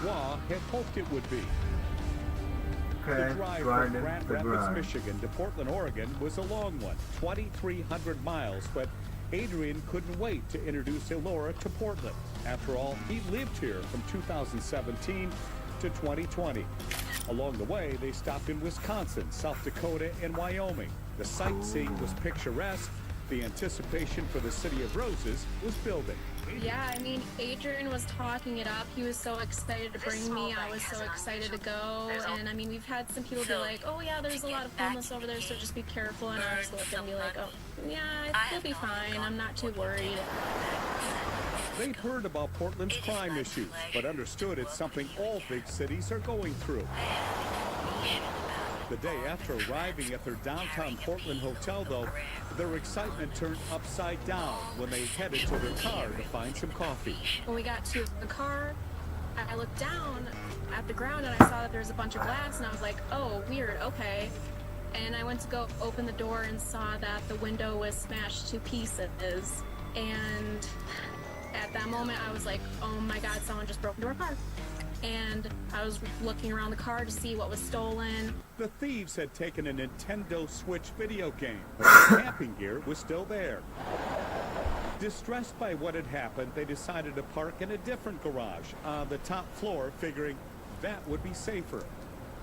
Bourgeois had hoped it would be. Okay, The drive from Grand Rapids, Michigan to Portland, Oregon was a long one, 2,300 miles, but Adrian couldn't wait to introduce Elora to Portland. After all, he lived here from 2017 to 2020. Along the way, they stopped in Wisconsin, South Dakota, and Wyoming. The sightseeing was picturesque. The anticipation for the City of Roses was building. Yeah, I mean, Adrian was talking it up. He was so excited to bring me. I was so excited to go. And I mean, we've had some people be like, oh yeah, there's a lot of homeless over there, so just be careful. And I just look and be like, oh, yeah, it'll be fine. I'm not too worried. They'd heard about Portland's crime issues, but understood it's something all big cities are going through. The day after arriving at their downtown Portland hotel, though, their excitement turned upside down when they headed to their car to find some coffee. When we got to the car, I looked down at the ground and I saw that there was a bunch of glass, and I was like, oh, weird, okay. And I went to go open the door and saw that the window was smashed to pieces. And at that moment, I was like, oh my God, someone just broke into our car. And I was looking around the car to see what was stolen. The thieves had taken a Nintendo Switch video game, but the camping gear was still there. Distressed by what had happened, they decided to park in a different garage on the top floor, figuring that would be safer.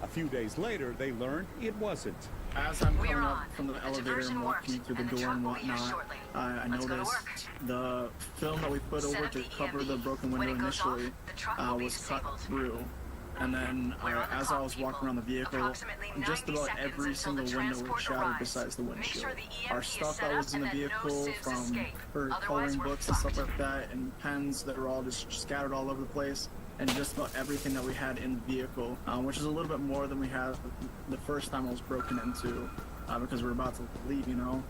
A few days later, they learned it wasn't. As I'm coming up from the elevator and walking through the door and whatnot, I noticed the film that we put over to cover the broken window initially was cut through. And then as I was walking around the vehicle, just about every single window was shattered besides the windshield. Our stuff that was in the vehicle, from her coloring books and stuff like that, and pens that were all just scattered all over the place, and just about everything that we had in the vehicle, which is a little bit more than we had the first time it was broken into, because we were about to leave, you know.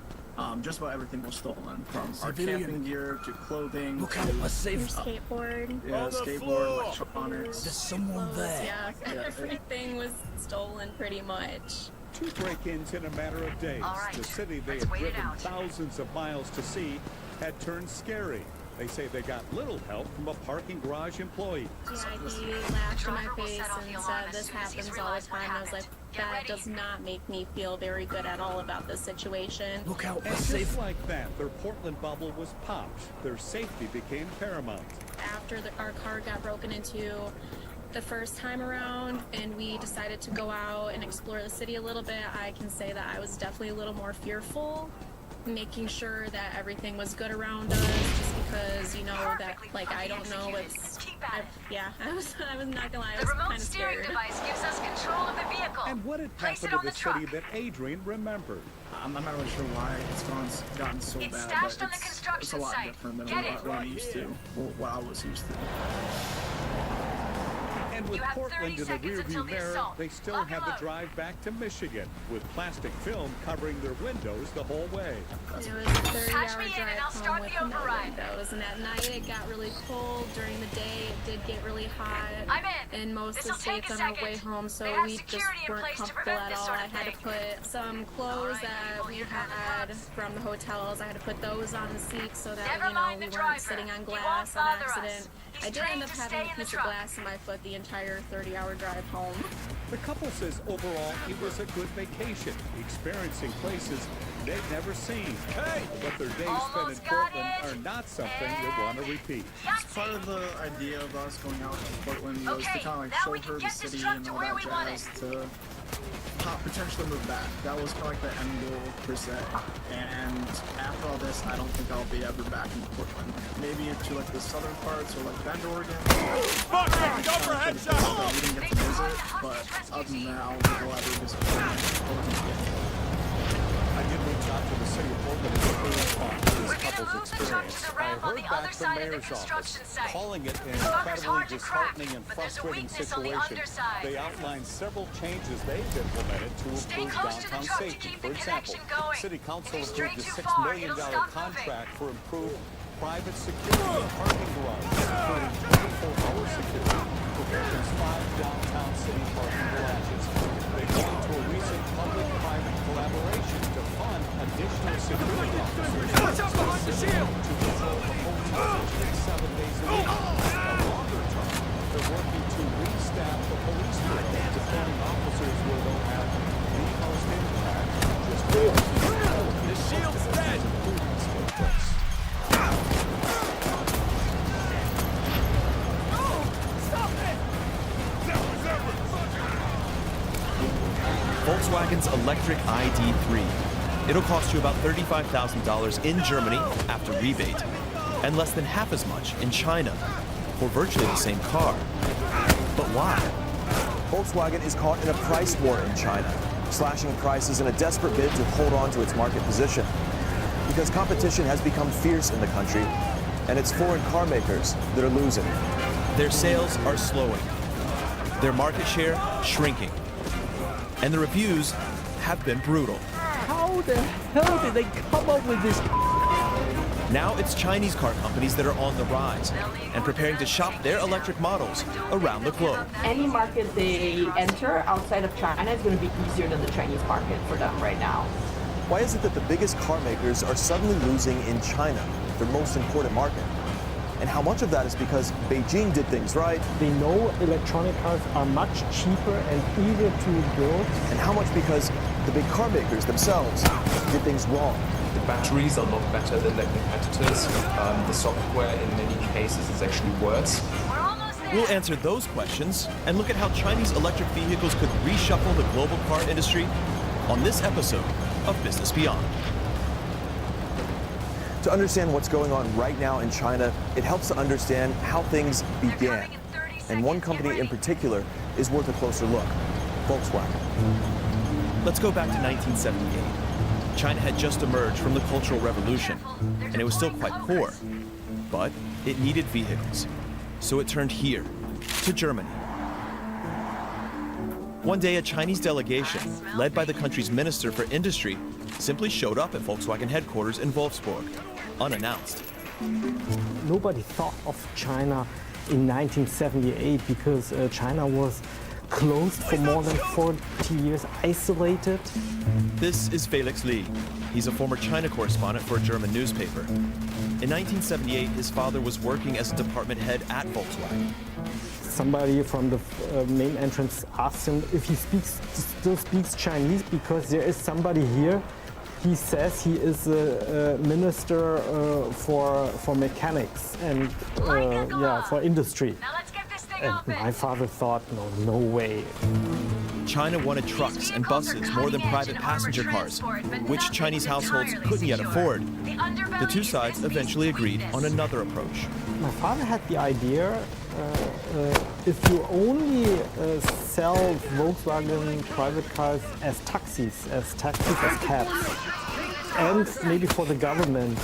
Just about everything was stolen, from our camping gear to clothing. Look out, a safe Your skateboard. Yeah, skateboard, electronics. There's someone there. Yeah, everything was stolen pretty much. Two break-ins in a matter of days. The city they had driven thousands of miles to see had turned scary. They say they got little help from a parking garage employee. Yeah, he laughed in my face and said, this happens all the time. I was like, that does not make me feel very good at all about this situation. Look out, And just like that, their Portland bubble was popped. Their safety became paramount. After our car got broken into the first time around and we decided to go out and explore the city a little bit, I can say that I was definitely a little more fearful, making sure that everything was good around us, just because, you know, that, like, I don't know what's... I was not gonna lie, I was kind of scared. Device gives us control of the vehicle. And what had happened to the city that Adrian remembered? I'm not really sure why it's gotten so bad, but it's a lot different than what I'm used to, what I was used to. And with Portland in the rearview mirror, they still had the drive back to Michigan, with plastic film covering their windows the whole way. It was a 30-hour drive home with no windows, and at night it got really cold. During the day it did get really hot in most of the states on our way home, so we just weren't comfortable at all. I had to put some clothes that we had from the hotels, I had to put those on the seats so that, you know, we weren't sitting on glass on accident. I did end up having a piece of glass in my foot the entire 30-hour drive home. The couple says overall it was a good vacation, experiencing places they'd never seen. But their days spent in Portland are not something they want to repeat. Part of the idea of us going out to Portland was to kind of like show her the city and all that jazz, to potentially move back. That was kind of like the end goal per se. And after all this, I don't think I'll be ever back in Portland. Maybe into like the southern parts or like Bend, Oregon. Fuck, go for a headshot! We didn't get to visit, but other than that, I'll go ever visit Portland. I did reach out to the city of Portland as a response to this couple's experience. I heard back from the mayor's office, calling it an incredibly disheartening and frustrating situation. They outlined several changes they've implemented to improve downtown safety. For example, City Council approved a $6 million contract for improved private security and parking garages, including 24-hour security for Portland's 5 downtown city parking garages. They pointed to a recent public-private collaboration to fund additional security officers. Watch out behind the shield! To control the police 7 days a week. A longer term, they're working looking to restaff the police force, deploying officers where they'll have the most impact. Just The shield's dead. improvements take place. Volkswagen's electric ID.3. It'll cost you about $35,000 in Germany after rebate, and less than half as much in China for virtually the same car. But why? Volkswagen is caught in a price war in China, slashing prices in a desperate bid to hold on to its market position. Because competition has become fierce in the country, and it's foreign car makers that are losing. Their sales are slowing, their market share shrinking, and the reviews have been brutal. How the hell did they come up with this? Now it's Chinese car companies that are on the rise and preparing to shop their electric models around the globe. Any market they enter outside of China is going to be easier than the Chinese market for them right now. Why is it that the biggest car makers are suddenly losing in China, their most important market? And how much of that is because Beijing did things right? They know electronic cars are much cheaper and easier to build. And how much because the big car makers themselves did things wrong? The batteries are not better than their competitors. The software in many cases is actually worse. We'll answer those questions and look at how Chinese electric vehicles could reshuffle the global car industry on this episode of Business Beyond. To understand what's going on right now in China, it helps to understand how things began. And one company in particular is worth a closer look, Volkswagen. Let's go back to 1978. China had just emerged from the Cultural Revolution, and it was still quite poor. But it needed vehicles, so it turned here, to Germany. One day, a Chinese delegation, led by the country's Minister for Industry, simply showed up at Volkswagen headquarters in Wolfsburg, unannounced. Nobody thought of China in 1978 because China was closed for more than 40 years, isolated. This is Felix Li. He's a former China correspondent for a German newspaper. In 1978, his father was working as a department head at Volkswagen. Somebody from the main entrance asked him if he still speaks Chinese because there is somebody here. He says he is a minister for mechanics and for industry. And my father thought, no way. China wanted trucks and buses more than private passenger cars, which Chinese households couldn't yet afford. The two sides eventually agreed on another approach. My father had the idea, if you only sell Volkswagen private cars as taxis, as cabs, and maybe for the government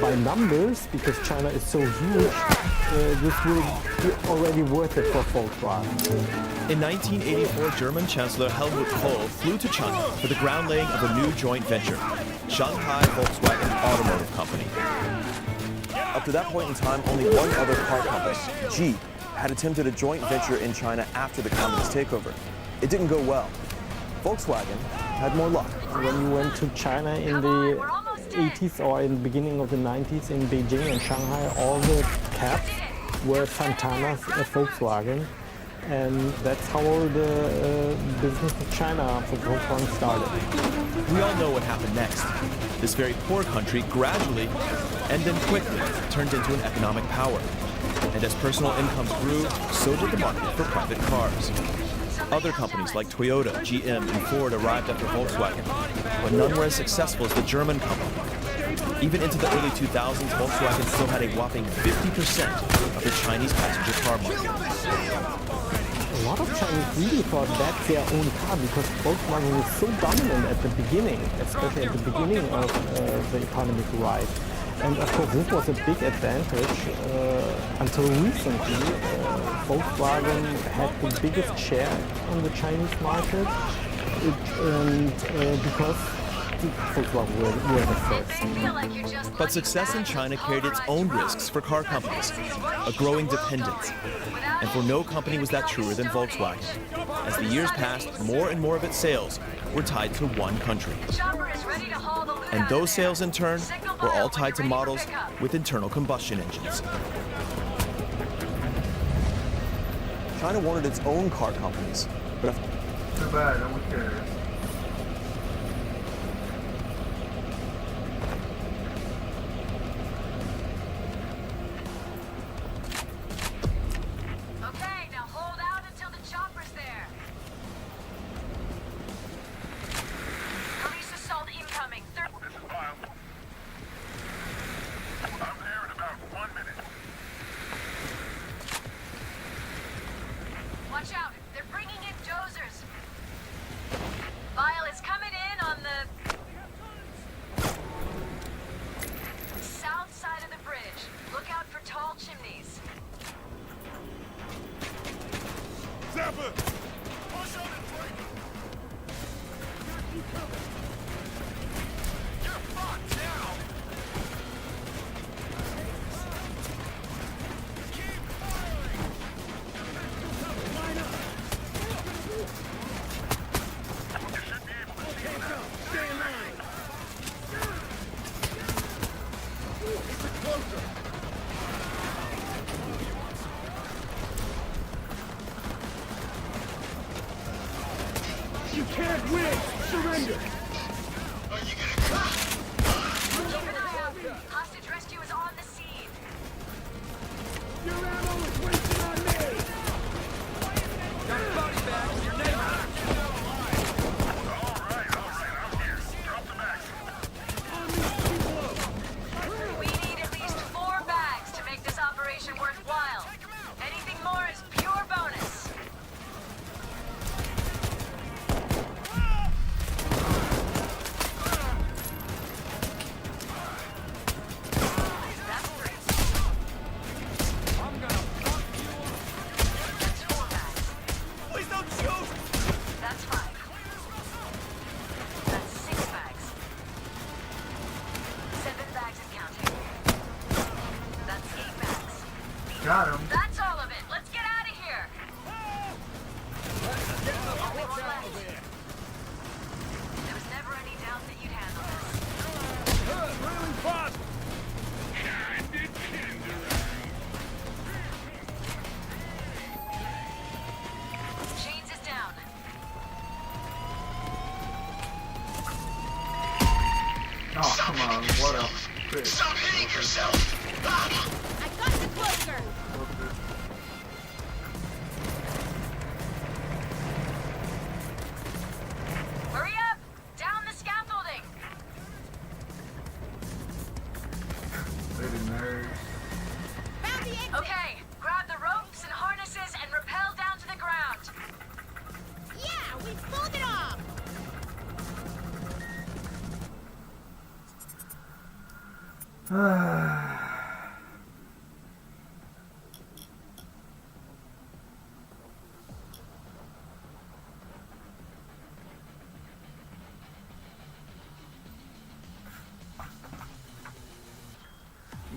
by numbers, because China is so huge, this will be already worth it for Volkswagen. In 1984, German Chancellor Helmut Kohl flew to China for the ground laying of a new joint venture, Shanghai Volkswagen Automotive Company. Up to that point in time, only one other car company, Jeep, had attempted a joint venture in China after the communist takeover. It didn't go well. Volkswagen had more luck. When you went to China in the 80s or in the beginning of the 90s in Beijing and Shanghai, all the cabs were Santana's Volkswagen. And that's how the business with China for Volkswagen started. We all know what happened next. This very poor country gradually and then quickly turned into an economic power. And as personal incomes grew, so did the market for private cars. Other companies like Toyota, GM, and Ford arrived after Volkswagen, but none were as successful as the German company. Even into the early 2000s, Volkswagen still had a whopping 50% of the Chinese passenger car market. A lot of Chinese really thought that's their own car because Volkswagen was so dominant at the beginning, especially at the beginning of the economic rise. And of course, this was a big advantage until recently. Volkswagen had the biggest share on the Chinese market, because Volkswagen were the first. But success in China carried its own risks for car companies, a growing dependence. And for no company was that truer than Volkswagen. As the years passed, more and more of its sales were tied to one country. And those sales, in turn, were all tied to models with internal combustion engines. China wanted its own car companies, but if Too bad, no one cares. Okay, now hold out until the chopper's there. Police assault incoming. This is Miles. I'm there in about 1 minute. Watch out, they're bringing in dozers. Vile is coming in on the south side of the bridge. Look out for tall chimneys. Zapper! Push on and break! You're fucked now! Keep firing! Line up! You should be able to see now. Stay in line! It's closer! You can't win! Surrender! Are you gonna Keep an eye out. Hostage rescue is on the scene. Your ammo is wasted on me! Got a body bag. Your name. Alright, I'm here. Drop the bags. We need at least 4 bags to make this operation worthwhile. Anything more is pure bonus. That's 3. I'm gonna fuck you up. That's 4 bags. Please don't shoot. That's 5. That's 6 bags. 7 bags and counting. That's 8 bags. Got him. That's all of it. Let's get out of here. Only 1 left. There was never any doubt that you'd handle this. Really fast. Chains is down. Oh, come on. What a bitch. Stop hitting yourself. I got the closer. Hurry up! Down the scaffolding. Lady nerd. Okay, grab the ropes and harnesses and rappel down to the ground. Yeah, we pulled it off!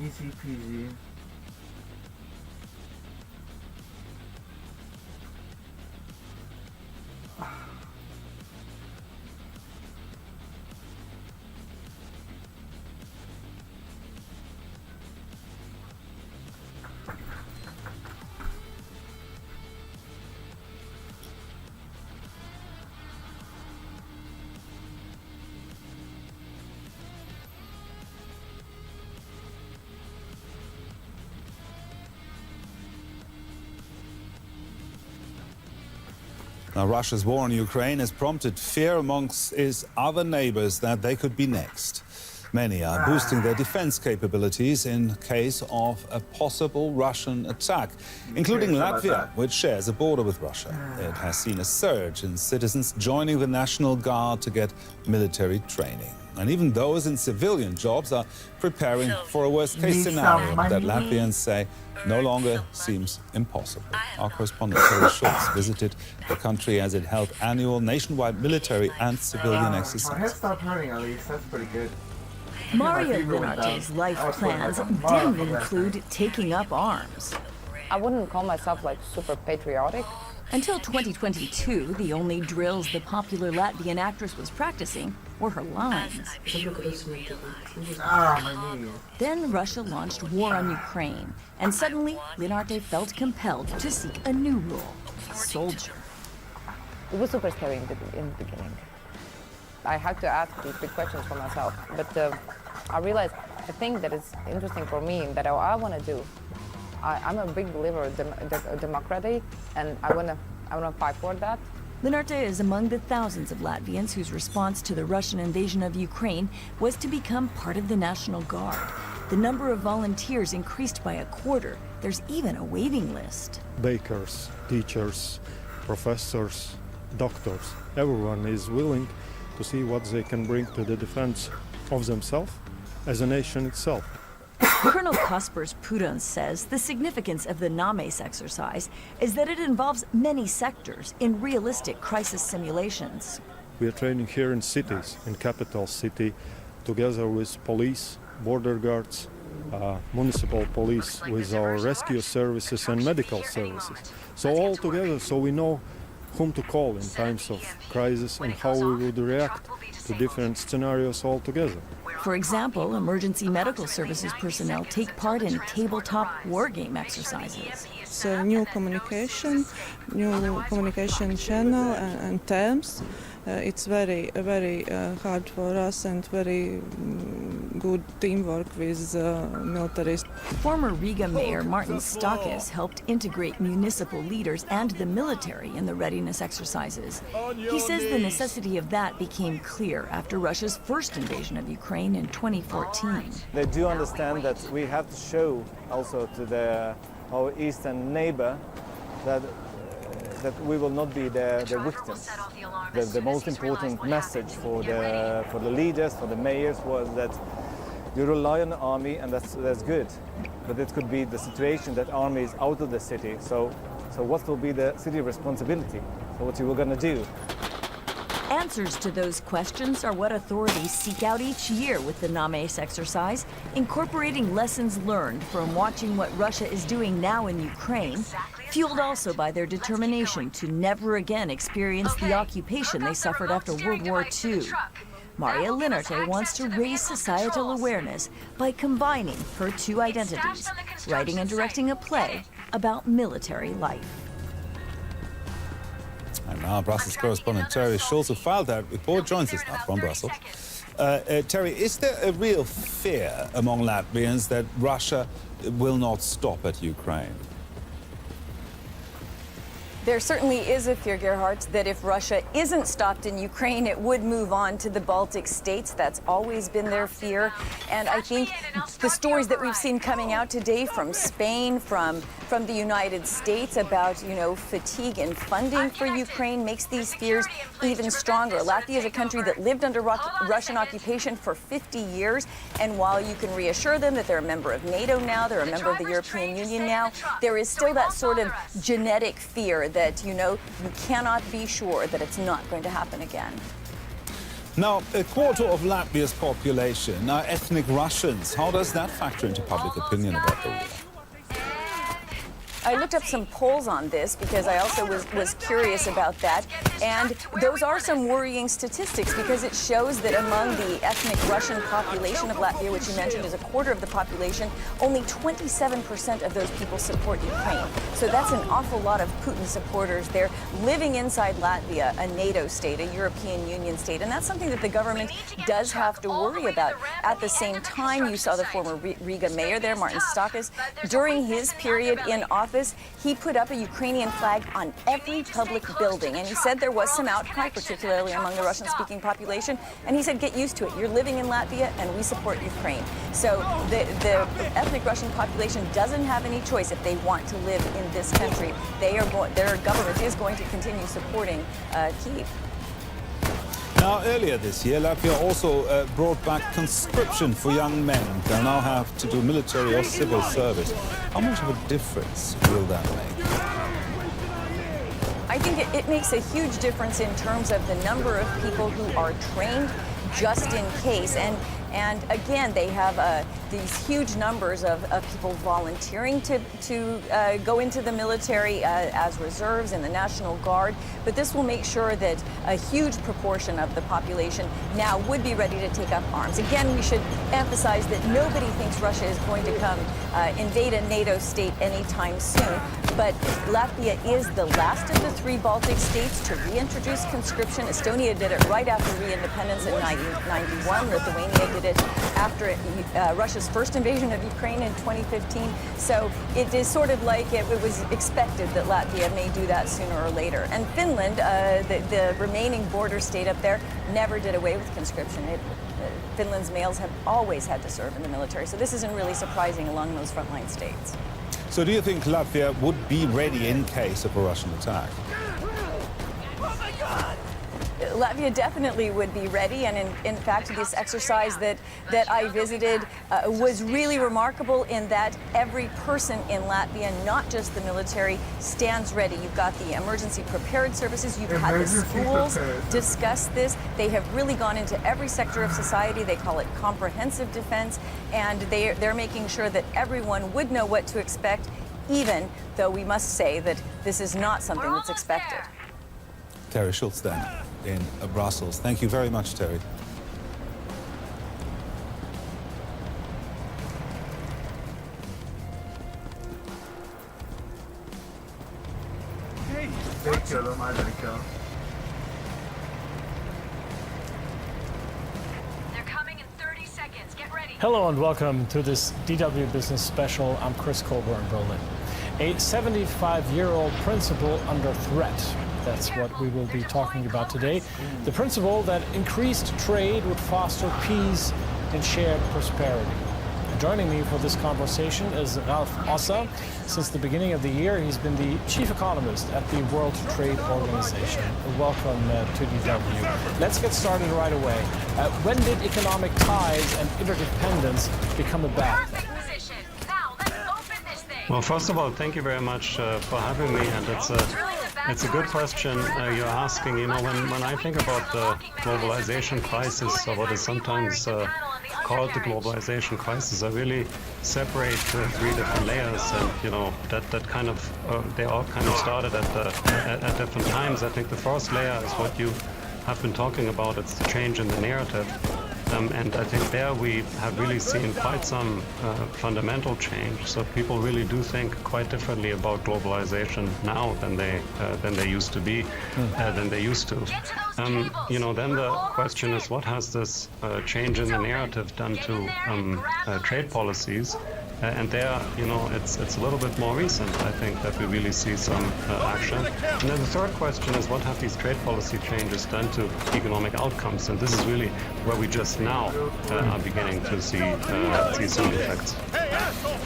Easy peasy. Now, Russia's war on Ukraine has prompted fear amongst its other neighbors that they could be next. Many are boosting their defense capabilities in case of a possible Russian attack, including Latvia, which shares a border with Russia. It has seen a surge in citizens joining the National Guard to get military training. And even those in civilian jobs are preparing for a worst-case scenario that Latvians say no longer seems impossible. Our correspondent Terry Schultz visited the country as it held annual nationwide military and civilian My head exercises. stopped hurting at least. That's pretty good. Mario Lunardi's life plans didn't include taking up arms. I wouldn't call myself like super patriotic. Until 2022, the only drills the popular Latvian actress was practicing were her lines. Then Russia launched war on Ukraine, and suddenly Linarte felt compelled to seek a new role, soldier. It was super scary in the beginning. I had to ask these big questions for myself, but I realized the thing that is interesting for me that I want to do. I'm a big believer in democracy, and I want to fight for that. Linarte is among the thousands of Latvians whose response to the Russian invasion of Ukraine was to become part of the National Guard. The number of volunteers increased by a quarter. There's even a waiting list. Bakers, teachers, professors, doctors, everyone is willing to see what they can bring to the defense of themselves as a nation itself. Colonel Kaspers Pudans says the significance of the NAMES exercise is that it involves many sectors in realistic crisis simulations. We are training here in cities, in capital city, together with police, border guards, municipal police, with our rescue services and medical services. So all together, so we know whom to call in times of crisis and how we would react to different scenarios altogether. For example, emergency medical services personnel take part in tabletop wargame exercises. It's a new communication channel and terms. It's very hard for us and very good teamwork with militaries. Former Riga Mayor Martin Stakis helped integrate municipal leaders and the military in the readiness exercises. He says the necessity of that became clear after Russia's first invasion of Ukraine in 2014. They do understand that we have to show also to our eastern neighbor that we will not be the victims. The most important message for the leaders, for the mayors, was that you rely on the army, and that's good. But it could be the situation that army is out of the city. So what will be the city responsibility? So what you were going to do? Answers to those questions are what authorities seek out each year with the NAMES exercise, incorporating lessons learned from watching what Russia is doing now in Ukraine, fueled also by their determination to never again experience the occupation they suffered after World War II. Maria Linarte wants to raise societal awareness by combining her two identities, writing and directing a play about military life. And now Brussels correspondent Terry Schulz, who filed that report, joins us now from Brussels. Terry, is there a real fear among Latvians that Russia will not stop at Ukraine? There certainly is a fear, Gerhardt, that if Russia isn't stopped in Ukraine, it would move on to the Baltic states. That's always been their fear. And I think the stories that we've seen coming out today from Spain, from the United States about, fatigue and funding for Ukraine makes these fears even stronger. Latvia is a country that lived under Russian occupation for 50 years. And while you can reassure them that they're a member of NATO now, they're a member of the European Union now, there is still that sort of genetic fear that, you cannot be sure that it's not going to happen again. Now, a quarter of Latvia's population are ethnic Russians. How does that factor into public opinion about the war? I looked up some polls on this because I also was curious about that. And those are some worrying statistics because it shows that among the ethnic Russian population of Latvia, which you mentioned is a quarter of the population, only 27% of those people support Ukraine. So that's an awful lot of Putin supporters there living inside Latvia, a NATO state, a European Union state. And that's something that the government does have to worry about. At the same time, you saw the former Riga mayor there, Martin Stakis, during his period in office, he put up a Ukrainian flag on every public building. And he said there was some outcry, particularly among the Russian-speaking population. And he said, get used to it. You're living in Latvia, and we support Ukraine. So the ethnic Russian population doesn't have any choice if they want to live in this country. Their government is going to continue supporting Kyiv. Now, earlier this year, Latvia also brought back conscription for young men. They'll now have to do military or civil service. How much of a difference will that make? I think it makes a huge difference in terms of the number of people who are trained just in case. And And again, they have these huge numbers of people volunteering to go into the military as reserves in the National Guard. But this will make sure that a huge proportion of the population now would be ready to take up arms. Again, we should emphasize that nobody thinks Russia is going to come invade a NATO state anytime soon. But Latvia is the last of the 3 Baltic states to reintroduce conscription. Estonia did it right after re-independence in 1991. Lithuania did it after Russia's first invasion of Ukraine in 2015. So it is sort of like it was expected that Latvia may do that sooner or later. And Finland, the remaining border state up there, never did away with conscription. Finland's males have always had to serve in the military. So this isn't really surprising along those frontline states. So do you think Latvia would be ready in case of a Russian attack? Latvia definitely would be ready, and in fact, this exercise that I visited was really remarkable in that every person in Latvia, not just the military, stands ready. You've got the emergency prepared services, you've had the schools discuss this. They have really gone into every sector of society. They call it comprehensive defense, and they're making sure that everyone would know what to expect, even though we must say that this is not something that's expected. Terry Schultz then in Brussels. Thank you very much, Terry. They're coming in 30 seconds. Get ready. Hello and welcome to this DW Business Special. I'm Chris Colbert in Berlin. A 75-year-old principle under threat. That's what we will be talking about today. The principle that increased trade would foster peace and shared prosperity. Joining me for this conversation is Ralph Osser. Since the beginning of the year, he's been the chief economist at the World Trade Organization. Welcome to DW. Let's get started right away. When did economic ties and interdependence become a bad thing? Well, first of all, thank you very much for having me, and it's a good question you're asking. You know, when I think about the globalization crisis, or what is sometimes called the globalization crisis, I really separate 3 different layers, and you know that kind of they all kind of started at different times. I think the first layer is what you have been talking about. It's the change in the narrative. And I think there we have really seen quite some fundamental change. So people really do think quite differently about globalization now than they used to be, than they used to. You know, then the question is, what has this change in the narrative done to trade policies? And there, you know, it's a little bit more recent, I think, that we really see some action. And then the third question is, what have these trade policy changes done to economic outcomes? And this is really where we just now are beginning to see some effects.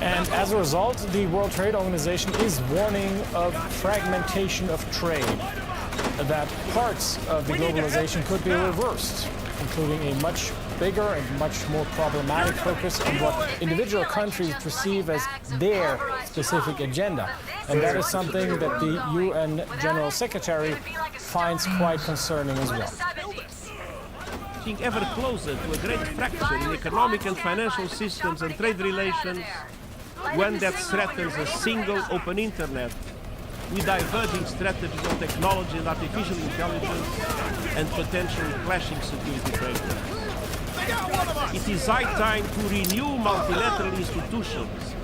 And as a result, the World Trade Organization is warning of fragmentation of trade, that parts of the globalization could be reversed, including a much bigger and much more problematic focus on what individual countries perceive as their specific agenda. And that is something that the UN General Secretary finds quite concerning as well. Getting ever closer to a great fracture in economic and financial systems and trade relations, one that threatens a single open internet, with diverging strategies on technology and artificial intelligence and potentially clashing security frameworks. It is high time to renew multilateral institutions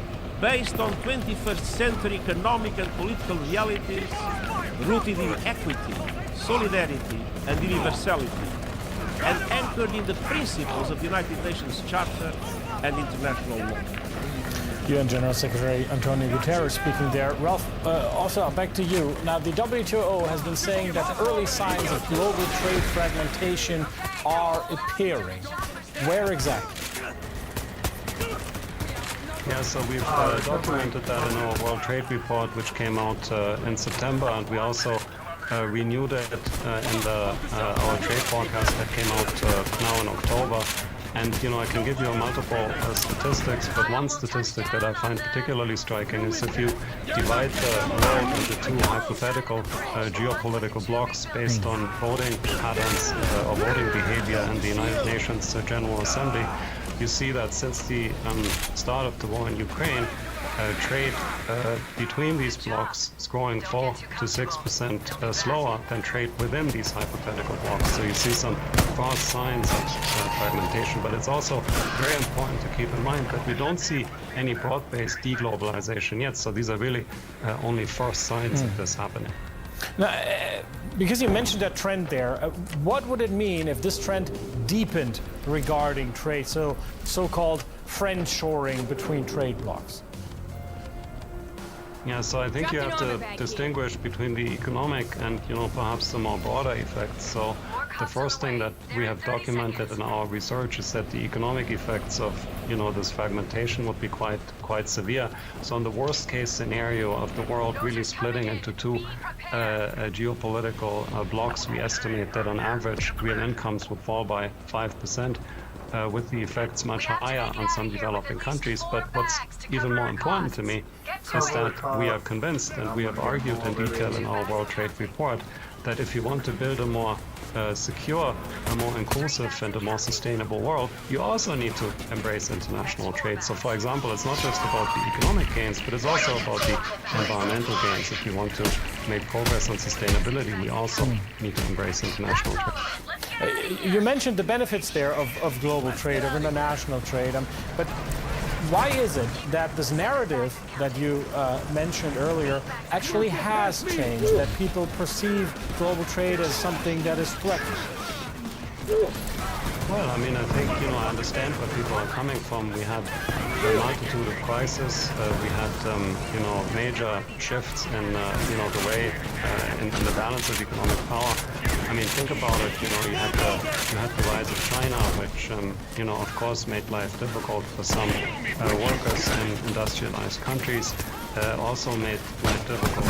based on 21st century economic and political realities rooted in equity, solidarity and universality, and anchored in the principles of the United Nations Charter and international law. UN General Secretary Antonio Guterres speaking there. Ralph, also back to you. Now, the WTO has been saying that early signs of global trade fragmentation are appearing. Where exactly? Yeah, so we've documented that in our World Trade Report, which came out in September, and we also renewed it in our trade forecast that came out now in October. And I can give you multiple statistics, but one statistic that I find particularly striking is if you divide the world into two hypothetical geopolitical blocks based on voting patterns or voting behavior in the United Nations General Assembly, you see that since the start of the war in Ukraine, trade between these blocks is growing 4 to 6% slower than trade within these hypothetical blocks. So you see some first signs of fragmentation, but it's also very important to keep in mind that we don't see any broad-based deglobalization yet. So these are really only first signs of this happening. Now, because you mentioned that trend there, what would it mean if this trend deepened regarding trade, so-called friend-shoring between trade blocs? Yeah, so I think you have to distinguish between the economic and, perhaps the more broader effects. So the first thing that we have documented in our research is that the economic effects of, this fragmentation would be quite severe. So in the worst case scenario of the world really splitting into two geopolitical blocks, we estimate that on average real incomes would fall by 5%. With the effects much higher on some developing countries. But what's even more important to me is that we are convinced, and we have argued in detail in our World Trade Report, that if you want to build a more secure, a more inclusive and a more sustainable world, you also need to embrace international trade. So for example, it's not just about the economic gains, but it's also about the environmental gains. If you want to make progress on sustainability, we also need to embrace international trade. You mentioned the benefits there of global trade, of international trade, but why is it that this narrative that you mentioned earlier actually has changed, that people perceive global trade as something that is threatened? Well, I mean, I think, I understand where people are coming from. We had a multitude of crises. We had, major shifts in, the way, in the balance of economic power. I mean, think about it, you had the rise of China, which, of course made life difficult for some workers in industrialized countries. Also made life difficult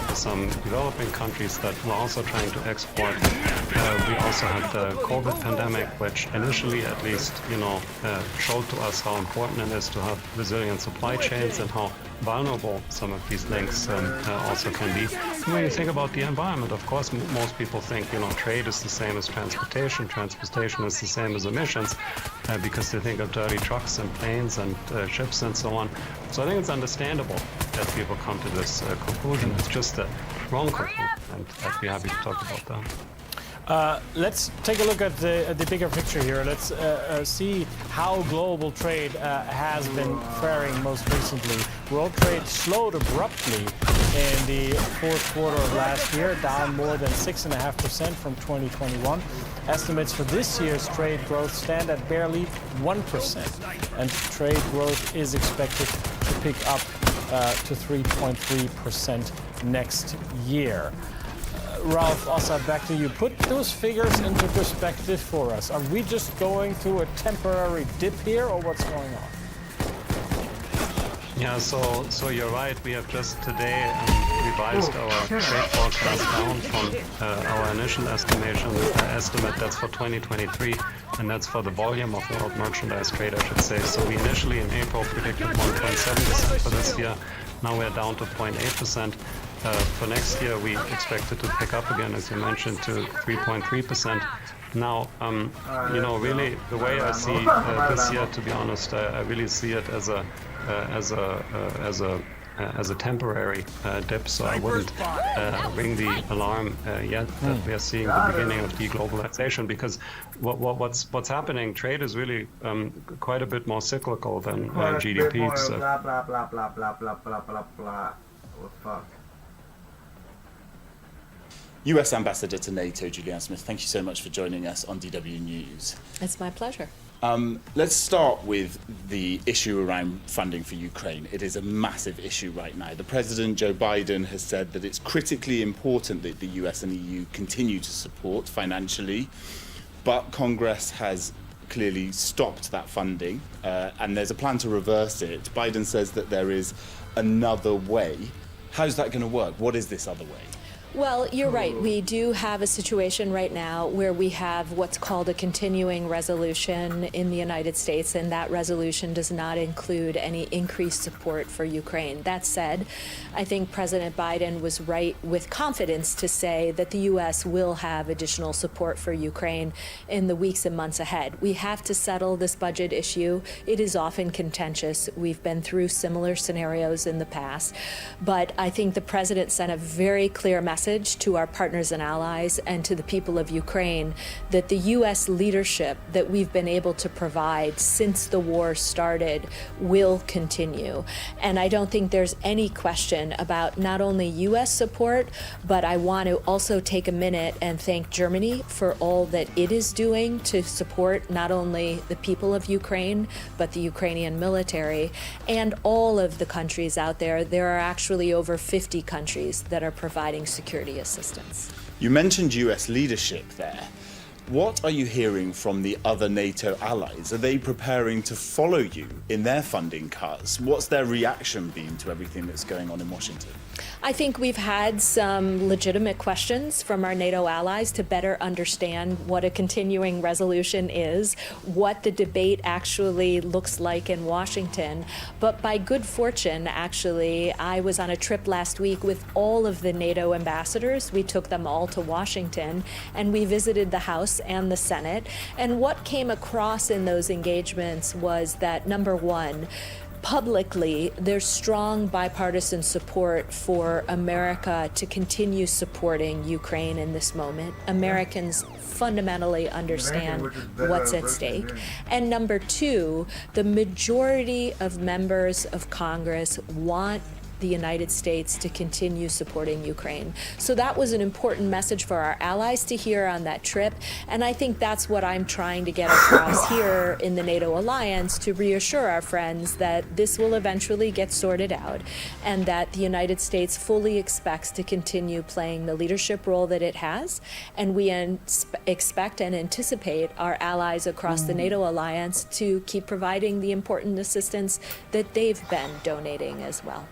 for some developing countries that were also trying to export. We also had the COVID pandemic, which initially at least, showed to us how important it is to have resilient supply chains and how vulnerable some of these links also can be. And when you think about the environment, of course, most people think, trade is the same as transportation. Transportation is the same as emissions because they think of dirty trucks and planes and ships and so on. So I think it's understandable that people come to this conclusion. It's just a wrong conclusion, and I'd be happy to talk about that. Let's take a look at the bigger picture here. Let's see how global trade has been faring most recently. World trade slowed abruptly in the fourth quarter of last year, down more than 6.5% from 2021. Estimates for this year's trade growth stand at barely 1%, and trade growth is expected to pick up to 3.3% next year. Ralph, also back to you. Put those figures into perspective for us. Are we just going through a temporary dip here, or what's going on? Yeah, so you're right. We have just today revised our trade forecast down from our initial estimate that's for 2023, and that's for the volume of world merchandise trade, I should say. So we initially in April predicted 1.7% for this year. Now we're down to 0.8%. For next year, we expect it to pick up again, as you mentioned, to 3.3%. Now, really, the way I see this year, to be honest, I really see it as a temporary dip. So I wouldn't ring the alarm yet that we are seeing the beginning of deglobalization, because what's happening, trade is really quite a bit more cyclical than GDP. So. Blah blah blah blah blah blah blah blah blah. Oh, fuck. US Ambassador to NATO, Julianne Smith, thank you so much for joining us on DW News. It's my pleasure. Let's start with the issue around funding for Ukraine. It is a massive issue right now. The President, Joe Biden, has said that it's critically important that the US and EU continue to support financially, but Congress has clearly stopped that funding, and there's a plan to reverse it. Biden says that there is another way. How's that going to work? What is this other way? Well, you're right. We do have a situation right now where we have what's called a continuing resolution in the United States, and that resolution does not include any increased support for Ukraine. That said, I think President Biden was right with confidence to say that the U.S. will have additional support for Ukraine in the weeks and months ahead. We have to settle this budget issue. It is often contentious. We've been through similar scenarios in the past, but I think the president sent a very clear message to our partners and allies and to the people of Ukraine that the U.S. leadership that we've been able to provide since the war started will continue. And I don't think there's any question about not only U.S. support, but I want to also take a minute and thank Germany for all that it is doing to support not only the people of Ukraine, but the Ukrainian military and all of the countries out there. There are actually over 50 countries that are providing security assistance. You mentioned US leadership there. What are you hearing from the other NATO allies? Are they preparing to follow you in their funding cuts? What's their reaction been to everything that's going on in Washington? I think we've had some legitimate questions from our NATO allies to better understand what a continuing resolution is, what the debate actually looks like in Washington. But by good fortune, actually, I was on a trip last week with all of the NATO ambassadors. We took them all to Washington, and we visited the House and the Senate. And what came across in those engagements was that, number one, publicly, there's strong bipartisan support for America to continue supporting Ukraine in this moment. Americans fundamentally understand what's at stake. And number two, the majority of members of Congress want the United States to continue supporting Ukraine. So that was an important message for our allies to hear on that trip, and I think that's what I'm trying to get across here in the NATO alliance, to reassure our friends that this will eventually get sorted out and that the United States fully expects to continue playing the leadership role that it has, and we expect and anticipate our allies across the NATO alliance to keep providing the important assistance that they've been donating as well.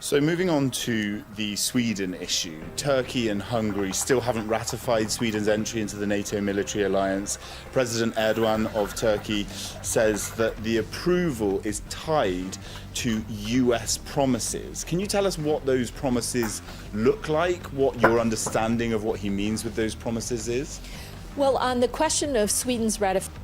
So moving on to the Sweden issue, Turkey and Hungary still haven't ratified Sweden's entry into the NATO military alliance. President Erdogan of Turkey says that the approval is tied to US promises. Can you tell us what those promises look like, what your understanding of what he means with those promises is? Well, on the question of Sweden's ratification,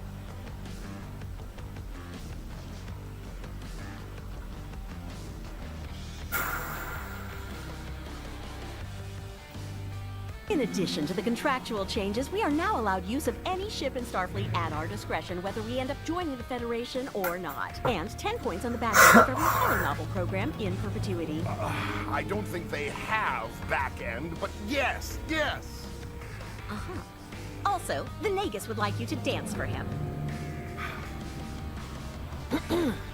in addition to the contractual changes, we are now allowed use of any ship in Starfleet at our discretion, whether we end up joining the Federation or not. And 10 points on the back end of every horror novel program in perpetuity. I don't think they have back end, but yes, yes. Uh-huh. Also, the Nagus would like you to dance for him.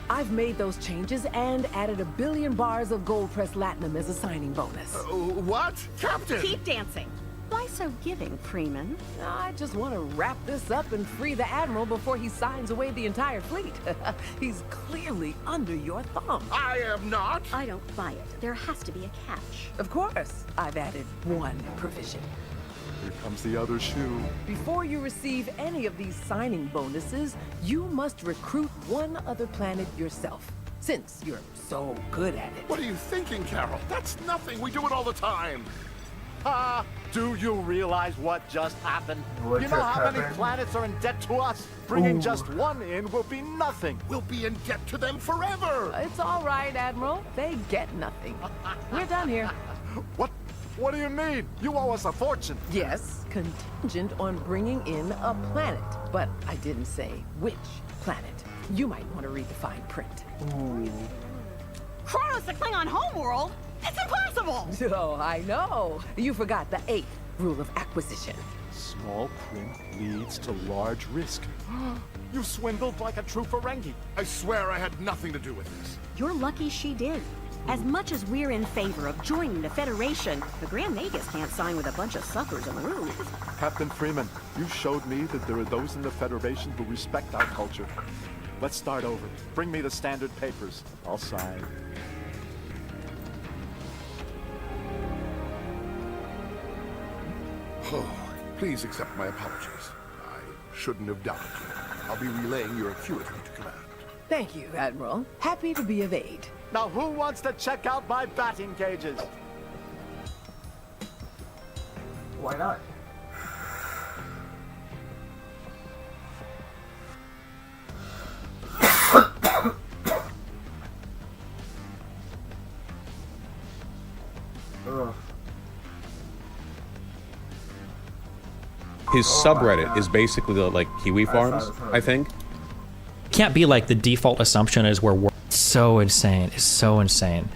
I've made those changes and added 1 billion bars of gold-pressed latinum as a signing bonus. What? Captain! Keep dancing. Why so giving, Freeman? I just want to wrap this up and free the Admiral before he signs away the entire fleet. He's clearly under your thumb. I am not. I don't buy it. There has to be a catch. Of course. I've added one provision. Here comes the other shoe. Before you receive any of these signing bonuses, you must recruit one other planet yourself, since you're so good at it. What are you thinking, Carol? That's nothing. We do it all the time. Do you realize what just happened? You know how many planets are in debt to us? Bringing just one in will be nothing. We'll be in debt to them forever. It's all right, Admiral. They get nothing. We're done here. What do you mean? You owe us a fortune. Yes, contingent on bringing in a planet. But I didn't say which planet. You might want to read the fine print. Kronos, the Klingon homeworld? It's impossible! Oh, I know. You forgot the 8th rule of acquisition. Small print leads to large risk. You swindled like a true Ferengi. I swear I had nothing to do with this. You're lucky she did. As much as we're in favor of joining the Federation, the Grand Nagus can't sign with a bunch of suckers on the roof. Captain Freeman, you showed me that there are those in the Federation who respect our culture. Let's start over. Bring me the standard papers. I'll sign. Oh, please accept my apologies. I shouldn't have doubted you. I'll be relaying your acuity to command. Thank you, Admiral. Happy to be of aid. Now who wants to check out my batting cages? Why not? His subreddit is basically like Kiwi Farms, I think. Can't be like the default assumption is we're so insane. It's so insane.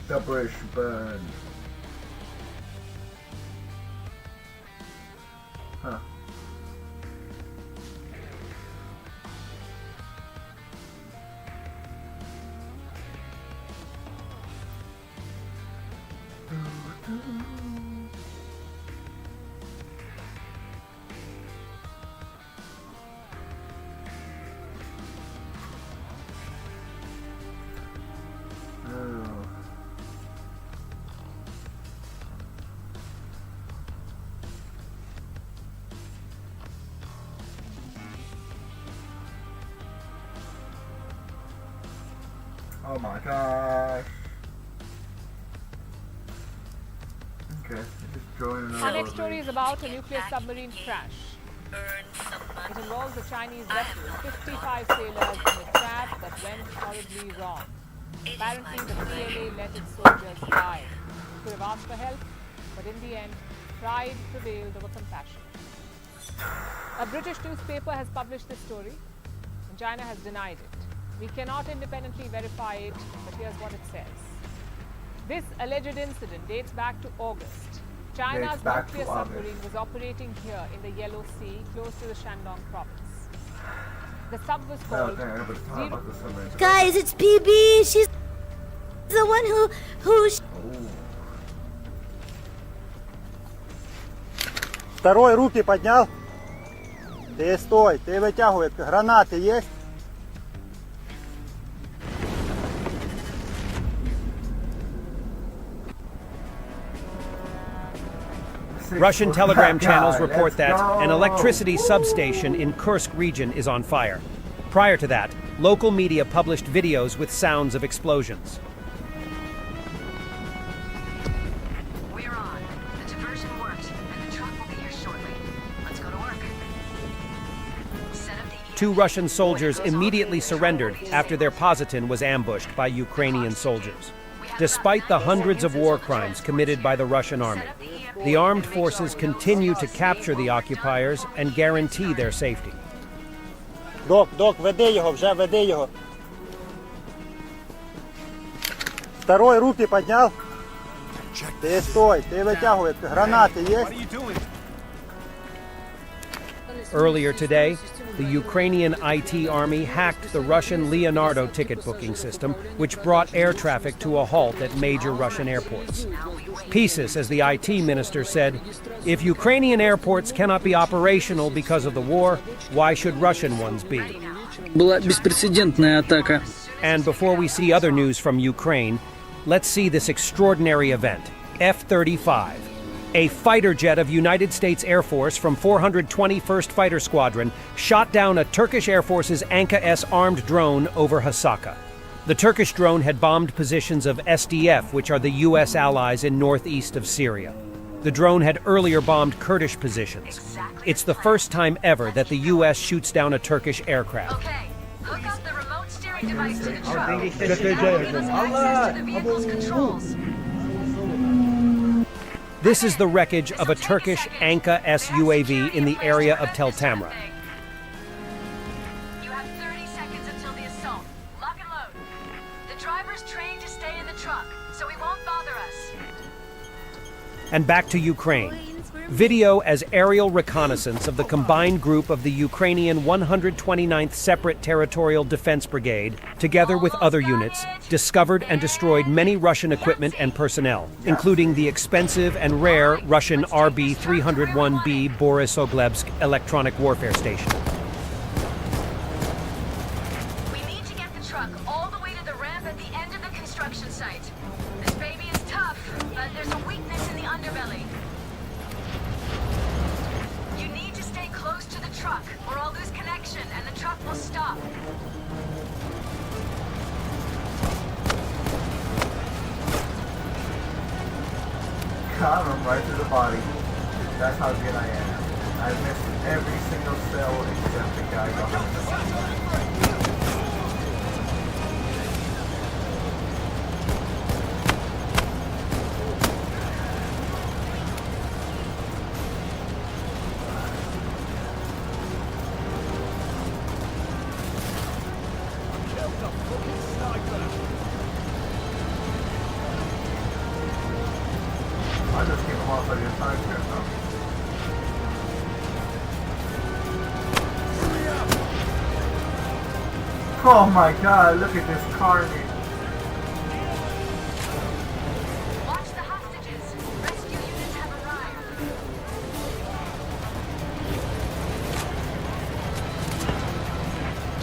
Separation burn. Huh. Oh my gosh. Okay, just joining Our next story is about a nuclear submarine crash. It involves a Chinese vessel. 55 sailors in a trap that went horribly wrong. Apparently, the PLA let its soldiers die. They could have asked for help, but in the end, pride prevailed over compassion. A British newspaper has published this story, and China has denied it. We cannot independently verify it, but here's what it says. This alleged incident dates back to August. China's nuclear submarine was operating here in the Yellow Sea, close to the Shandong province. The sub was called... Guys, it's PB. She's the one who... Второй руки поднял. Ты стой, ты вытягивай. Гранаты есть? Russian telegram channels report that an electricity substation in Kursk region is on fire. Prior to that, local media published videos with sounds of explosions. We're on. The diversion worked, and the truck will be here shortly. Let's go to work. Set up the... 2 Russian soldiers immediately surrendered after their positon was ambushed by Ukrainian soldiers. Despite the hundreds of war crimes committed by the Russian army, the armed forces continue to capture the occupiers and guarantee their safety. Док, веди його, вже веди його. Второй руки поднял. Ты стой, ты вытягивай. Гранаты есть? Earlier today, the Ukrainian IT army hacked the Russian Leonardo ticket booking system, which brought air traffic to a halt at major Russian airports. Pieces, as the IT minister said, if Ukrainian airports cannot be operational because of the war, why should Russian ones be? Была беспрецедентная атака. And before we see other news from Ukraine, let's see this extraordinary event, F-35. A fighter jet of United States Air Force from 421st Fighter Squadron shot down a Turkish Air Force's Anka-S armed drone over Hasaka. The Turkish drone had bombed positions of SDF, which are the U.S. allies in northeast of Syria. The drone had earlier bombed Kurdish positions. It's the first time ever that the U.S. shoots down a Turkish aircraft. Okay, hook up the remote steering device to the truck. Give us access to the vehicle's controls. This is the wreckage of a Turkish Anka-S UAV in the area of Tel Tamra. You have 30 seconds until the assault. Lock and load. The driver's trained to stay in the truck, so he won't bother us. And back to Ukraine. Video as aerial reconnaissance of the combined group of the Ukrainian 129th Separate Territorial Defense Brigade, together with other units, discovered and destroyed many Russian equipment and personnel, including the expensive and rare Russian RB-301B Borisogledsk electronic warfare station. We need to get the truck all the way to the ramp at the end of the construction site. This baby is tough, but there's a weakness in the underbelly. got him right to the body. That's how good I am. I missed every single cell except the guy behind the body. I just came off of your side here, though. Oh my god, look at this carnage. Watch the hostages. Rescue units have arrived.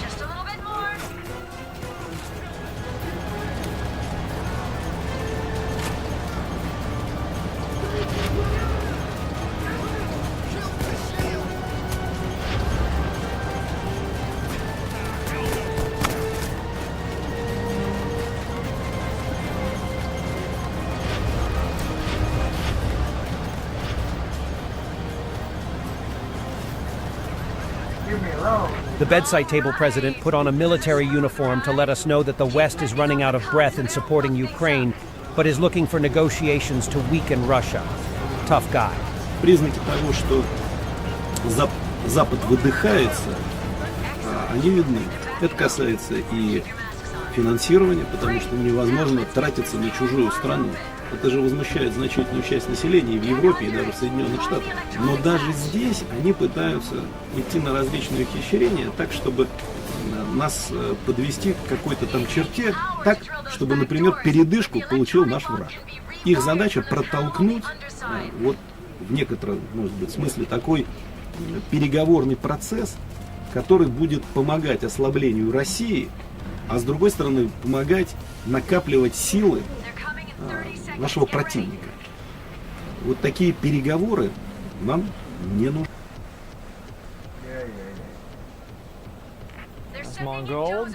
Just a little bit more. Leave me alone. The bedside table president put on a military uniform to let us know that the West is running out of breath in supporting Ukraine, but is looking for negotiations to weaken Russia. Tough guy. Признаки того, что Запад выдыхается, они видны. Это касается и финансирования, потому что невозможно тратиться на чужую страну. Это же возмущает значительную часть населения и в Европе, и даже в Соединенных Штатах. Но даже здесь они пытаются идти на различные ухищрения, так, чтобы нас подвести к какой-то там черте, так, чтобы, например, передышку получил наш враг. Их задача протолкнуть вот в некотором, может быть, смысле такой переговорный процесс, который будет помогать ослаблению России, а с другой стороны помогать накапливать силы нашего противника. Вот такие переговоры нам не нужны. Mongold.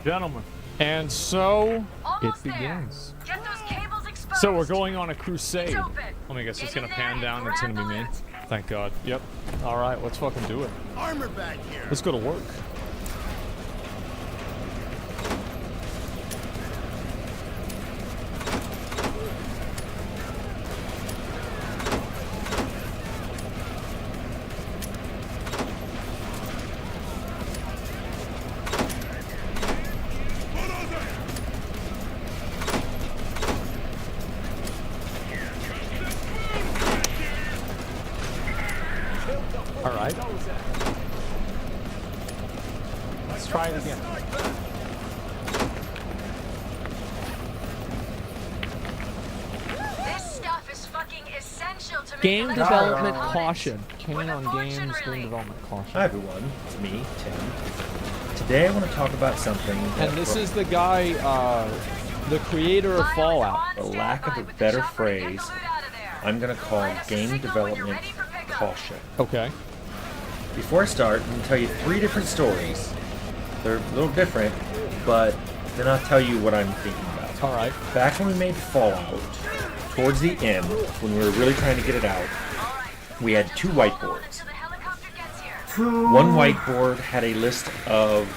Gentlemen. And so it begins. So we're going on a crusade. Let me guess, it's gonna pan down, it's gonna be me. Thank God. Yep. Alright, let's fucking do it. Armor back here. Let's go to work. All right. Let's try it again. This stuff is fucking essential to Game make development caution. Kane on games, game development caution. Hi everyone, it's me, Tim. Today I want to talk about something. And this is the guy, the creator of Fallout. For lack of a better phrase, I'm going to call game development caution. Okay. Before I start, I'm going to tell you 3 different stories. They're a little different, but then I'll tell you what I'm thinking about. All right. Back when we made Fallout, towards the end, when we were really trying to get it out, we had 2 whiteboards. One whiteboard had a list of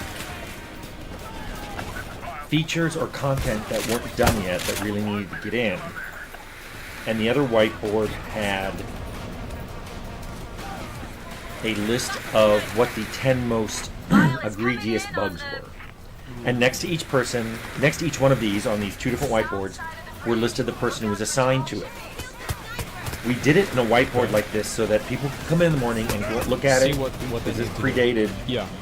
features or content that weren't done yet that really needed to get in. And the other whiteboard had a list of what the 10 most egregious bugs were. And next to each one of these, on these 2 different whiteboards, were listed the person who was assigned to it. We did it in a whiteboard like this so that people could come in the morning and go look at See it. what This is predated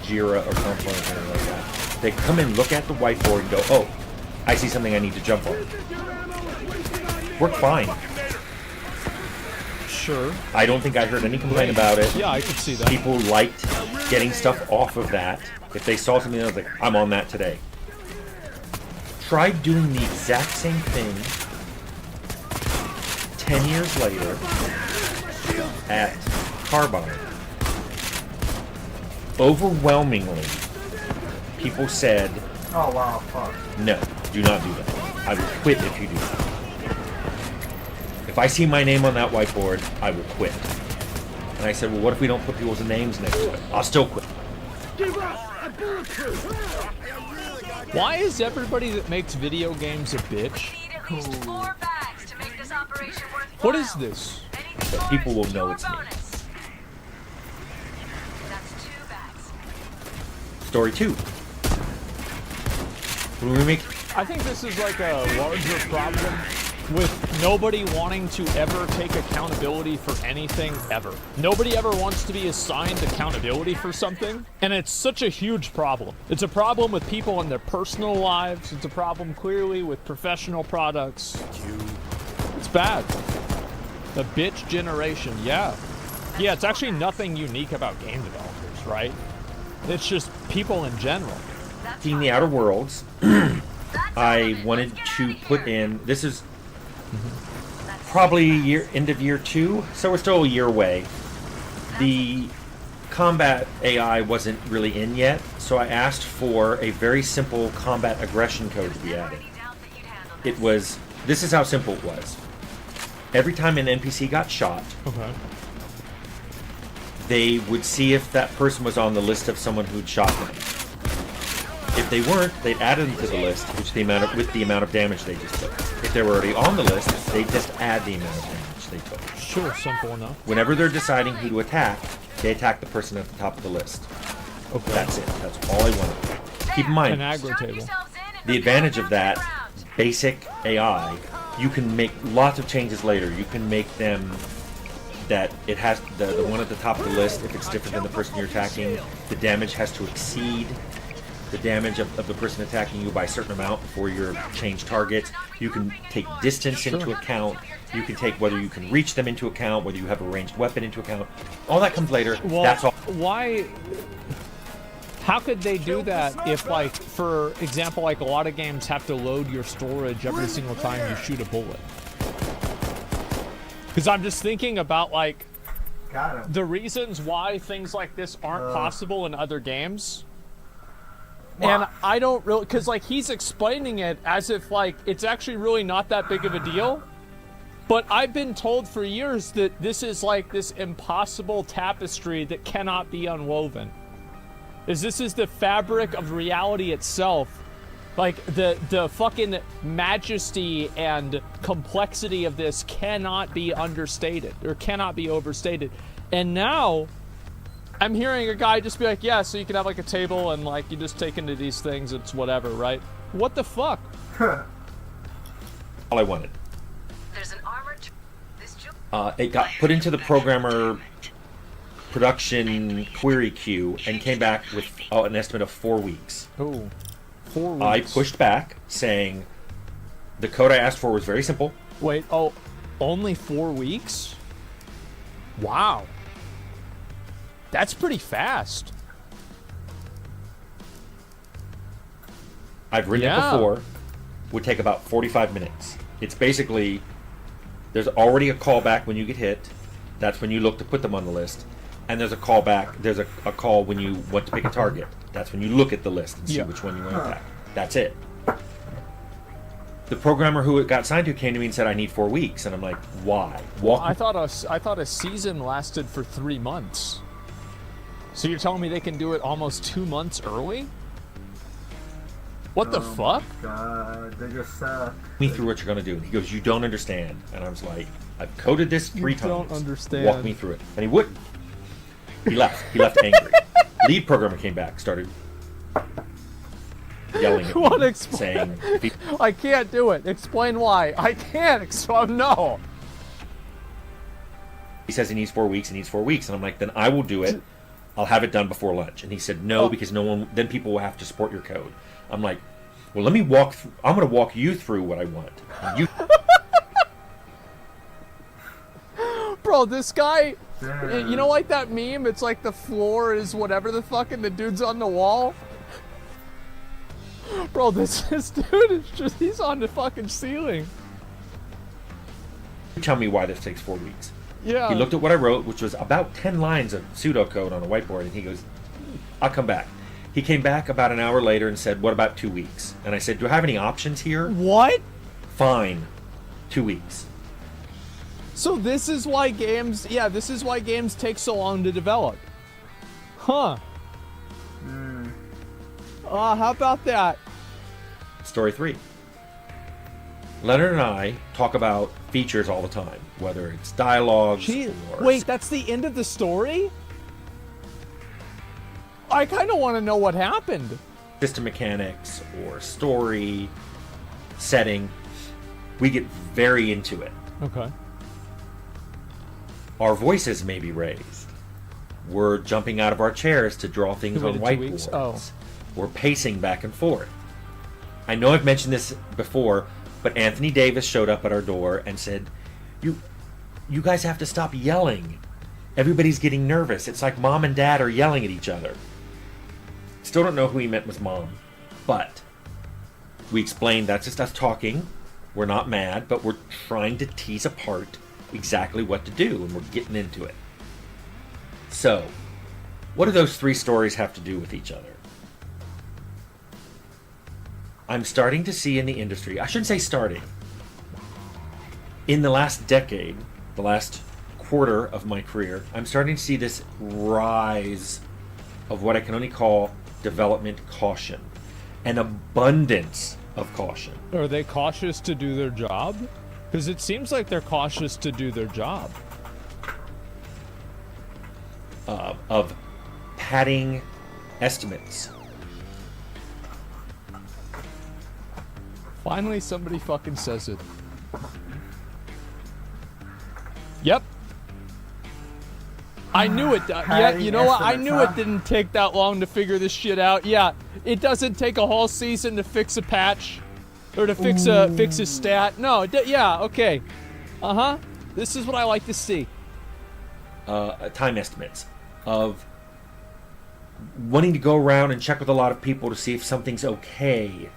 Jira or Confluence or anything like that. They come in, look at the whiteboard, and go, "Oh, I see something I need to jump on." Worked fine. Sure. I don't think I heard any complaint about it. Yeah, I could see that. People liked getting stuff off of that. If they saw something, I was like, "I'm on that today." Tried doing the exact same thing 10 years later at Carbine. Overwhelmingly, people said, Oh wow, fuck. "No, do not do that. I will quit if you do that." if I see my name on that whiteboard, I will quit. And I said, well, what if we don't put people's names next to it? I'll still quit. Why is everybody that makes video games a bitch? What is this? So people will know it's me. Story 2. What do we make? I think this is like a larger problem with nobody wanting to ever take accountability for anything ever. Nobody ever wants to be assigned accountability for something, and it's such a huge problem. It's a problem with people in their personal lives. It's a problem clearly with professional products. It's bad. The bitch generation, yeah. Yeah, it's actually nothing unique about game developers, right? It's just people in general. In the Outer Worlds, I wanted to put in, this is probably end of year 2, so we're still a year away. The combat AI wasn't really in yet, so I asked for a very simple combat aggression code to be added. It was, this is how simple it was. Every time an NPC got shot, they would see if that person was on the list of someone who'd shot them. If they weren't, they'd add them to the list, with the amount of damage they just took. If they were already on the list, they'd just add the amount of damage they took. Sure, simple enough. Whenever they're deciding who to attack, they attack the person at the top of the list. Okay. That's it. That's all I wanted. Keep in mind, an aggro table. The advantage of that basic AI, you can make lots of changes later. You can make them that it has the one at the top of the list, if it's different than the person you're attacking, the damage has to exceed the damage of the person attacking you by a certain amount before you change targets. You can take distance into account. You can take whether you can reach them into account, whether you have a ranged weapon into account. All that comes later. Well, that's all. Why? How could they do that if, like, for example, like a lot of games have to load your storage every single time you shoot a bullet? Because I'm just thinking about, like, the reasons why things like this aren't possible in other games. And I don't really, because, like, he's explaining it as if, like, it's actually really not that big of a deal. But I've been told for years that this is, like, this impossible tapestry that cannot be unwoven. This is the fabric of reality itself. Like, the fucking majesty and complexity of this cannot be understated, or cannot be overstated. And now I'm hearing a guy just be like, yeah, so you can have like a table and like you just take into these things, it's whatever, right? What the fuck? All I wanted. There's an armored it got put into the programmer production query queue and came back with an estimate of 4 weeks. Oh, 4 weeks. I pushed back, saying the code I asked for was very simple. Wait, oh, only 4 weeks? Wow. That's pretty fast. I've written it before. Would take about 45 minutes. It's basically, there's already a callback when you get hit. That's when you look to put them on the list. And there's a callback. There's a call when you want to pick a target. That's when you look at the list and see which one you want to attack. That's it. The programmer who it got assigned to came to me and said, I need 4 weeks. And I'm like, why? I thought a season lasted for 3 months. So you're telling me they can do it almost 2 months early? What the fuck? God, they just suck. Me through what you're going to do. And he goes, you don't understand. And I was like, I've coded this 3 times. You don't understand. Walk me through it. And he wouldn't. He left. He left angry. Lead programmer came back, started yelling at me, saying... I can't do it. Explain why. I can't. So no. He says he needs 4 weeks. He needs 4 weeks. And I'm like, then I will do it. I'll have it done before lunch. And he said, no, because no one... Then people will have to support your code. I'm like, well, let me walk through... I'm going to walk you through what I want. You... Bro, this guy... You know, like that meme? It's like the floor is whatever the fuck and the dude's on the wall? Bro, this dude is just... He's on the fucking ceiling. Tell me why this takes 4 weeks. Yeah. He looked at what I wrote, which was about 10 lines of pseudocode on a whiteboard, and he goes, I'll come back. He came back about an hour later and said, what about 2 weeks? And I said, do I have any options here? What? Fine. 2 weeks. So this is why games, yeah, this is why games take so long to develop. Huh. How about that? Story 3. Leonard and I talk about features all the time, whether it's dialogues or... Wait, that's the end of the story? I kind of want to know what happened. System mechanics or story, setting. We get very into it. Okay. Our voices may be raised. We're jumping out of our chairs to draw things on whiteboards. Oh. We're pacing back and forth. I know I've mentioned this before, but Anthony Davis showed up at our door and said, you guys have to stop yelling. Everybody's getting nervous. It's like mom and dad are yelling at each other. Still don't know who he meant was mom, but we explained that's just us talking. We're not mad, but we're trying to tease apart exactly what to do, and we're getting into it. So, what do those 3 stories have to do with each other? I'm starting to see in the industry, I shouldn't say starting, in the last decade, the last quarter of my career, I'm starting to see this rise of what I can only call development caution. An abundance of caution. Are they cautious to do their job? Because it seems like they're cautious to do their job. Of padding estimates. Finally, somebody fucking says it. Yep. I knew it. Yeah, you know what? I knew it didn't take that long to figure this shit out. Yeah, it doesn't take a whole season to fix a patch or to fix a stat. No, yeah, okay. This is what I like to see. Time estimates of wanting to go around and check with a lot of people to see if something's okay.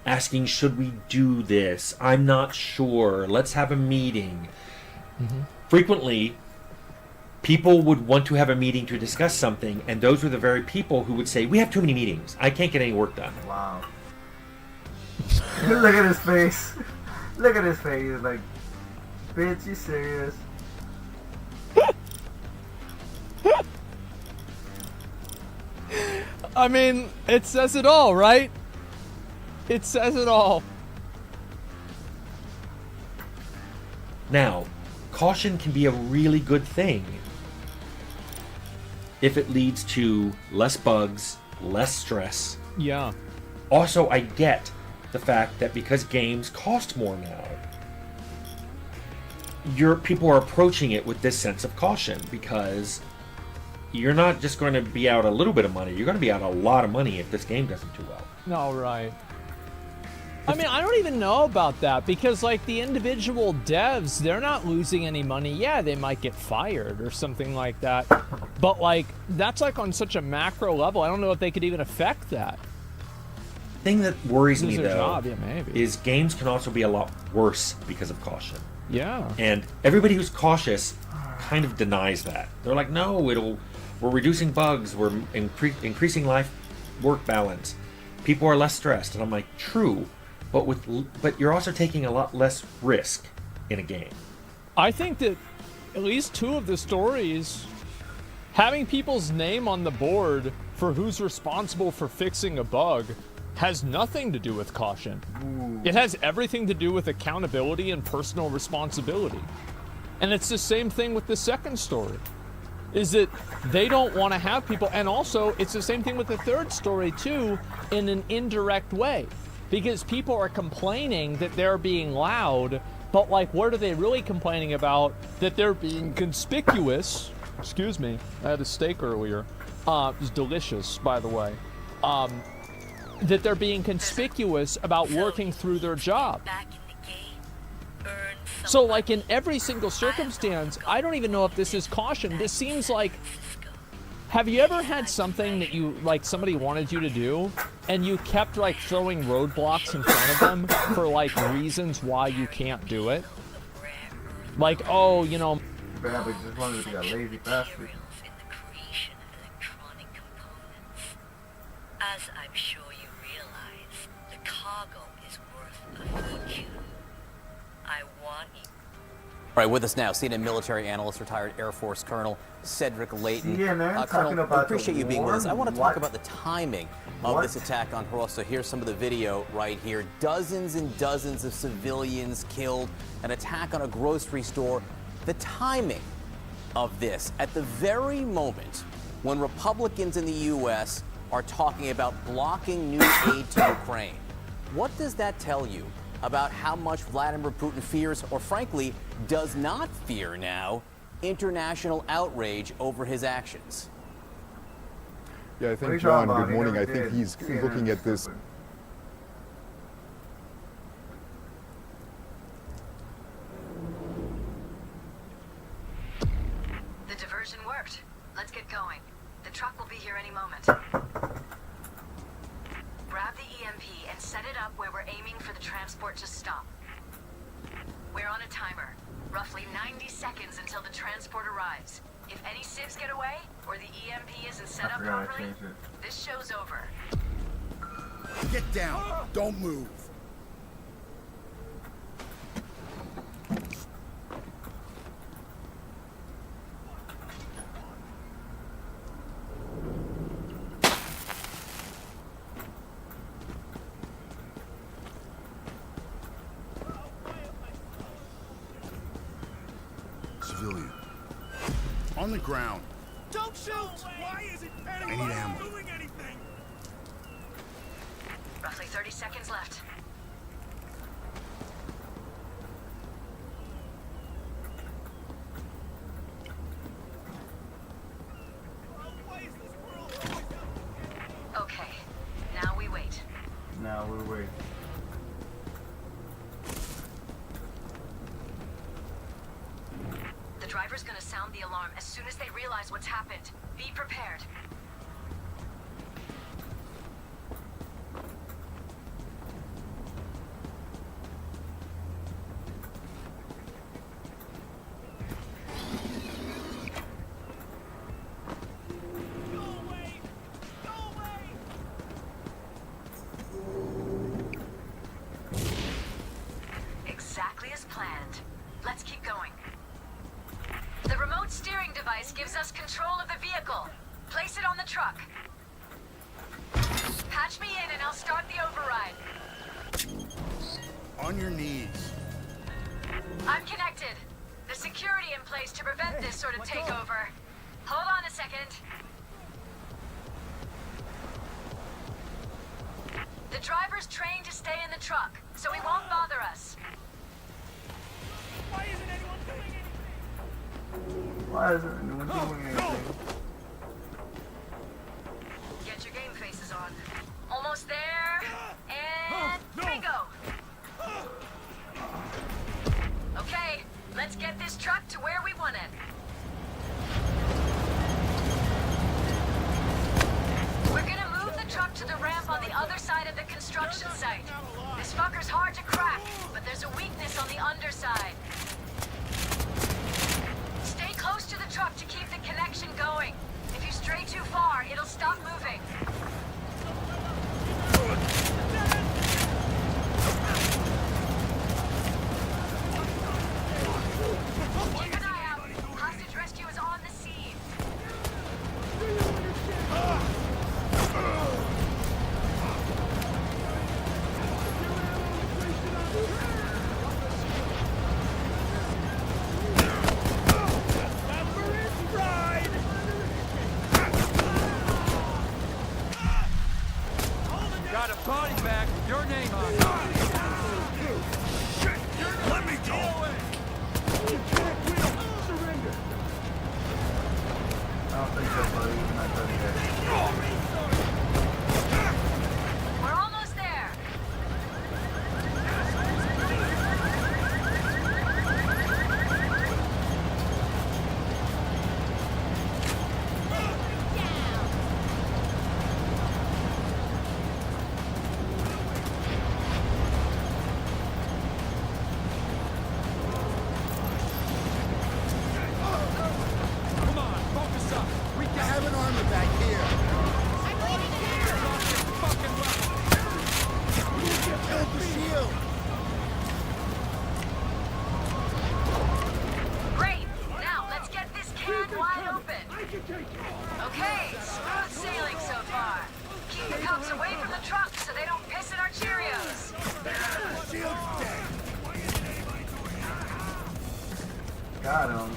Asking, should we do this? I'm not sure. Let's have a meeting. Frequently, people would want to have a meeting to discuss something, and those were the very people who would say, we have too many meetings. I can't get any work done. Wow. Look at his face. Look at his face. He's like, bitch, you serious? I mean, it says it all, right? It says it all. Now, caution can be a really good thing if it leads to less bugs, less stress. Yeah. Also, I get the fact that because games cost more now, people are approaching it with this sense of caution, because you're not just going to be out a little bit of money, you're going to be out a lot of money if this game doesn't do well. No, right. I mean, I don't even know about that, because like the individual devs, they're not losing any money. Yeah, they might get fired or something like that, but like that's like on such a macro level. I don't know if they could even affect that. Thing that worries me though job. Yeah, maybe. is games can also be a lot worse because of caution. Yeah. And everybody who's cautious kind of denies that. They're like, no, we're reducing bugs, we're increasing work balance. People are less stressed, and I'm like, true. But you're also taking a lot less risk in a game. I think that at least 2 of the stories, having people's name on the board for who's responsible for fixing a bug has nothing to do with caution. It has everything to do with accountability and personal responsibility. And it's the same thing with the second story, is that they don't want to have people, and also it's the same thing with the third story too, in an indirect way. Because people are complaining that they're being loud, but like, what are they really complaining about? That they're being conspicuous. Excuse me, I had a steak earlier. It was delicious, by the way. That they're being conspicuous about working through their job. So like in every single circumstance, I don't even know if this is caution. This seems like, have you ever had something that you, like somebody wanted you to do, and you kept like throwing roadblocks in front of them for like reasons why you can't do it? Like, oh, you know. Bad, but just wanted to be a lazy bastard. As I'm sure you realize, the cargo is worth a fortune. I want you. All right, with us now, CNN military analyst, retired Air Force Colonel Cedric Layton. CNN Colonel, talking about I appreciate the you being with us. I want to war? talk about the timing of this attack on Ross. So here's some of the video right here. Dozens and dozens of civilians killed, an attack on a grocery store. The timing of this at the very moment when Republicans in the U.S. are talking about blocking new aid to Ukraine. What does that tell you about how much Vladimir Putin fears, or frankly, does not fear now, international outrage over his actions? Yeah, I think, John, good morning. I think he's looking at this. The diversion worked. Let's get going. The truck will be here any moment. Grab the EMP and set it up where we're aiming for the transport to stop. We're on a timer. Roughly 90 seconds until the transport arrives. If any civs get away, or the EMP isn't set up properly, this show's over. Get down. Don't move. Civilian. On the ground. Don't shoot! Why isn't I need ammo. doing anything? Roughly 30 seconds left. Okay, now we wait. Now we wait. The driver's gonna sound the alarm as soon as they realize what's happened. Be prepared. Exactly as planned. Let's keep going. The remote steering device gives us control of the vehicle. Place it on the truck. Patch me in and I'll start the override. On your knees. I'm connected. The security in place to prevent this sort of takeover. Hold on a second. The driver's trained to stay in the truck, so he won't bother us. Why isn't anyone doing anything? Why isn't anyone doing anything? Get your game faces on. Almost there. And bingo. Okay, let's get this truck to where we want it. We're gonna move the truck to the ramp on the other side of the construction site. This fucker's hard to crack, but there's a weakness on the underside. Stay close to the truck to keep the connection going. If you stray too far, it'll stop moving. Keep an eye out. Hostage rescue is on the scene. Okay, smooth sailing so far. Keep the cops away from the truck so they don't piss in our Cheerios. Got him.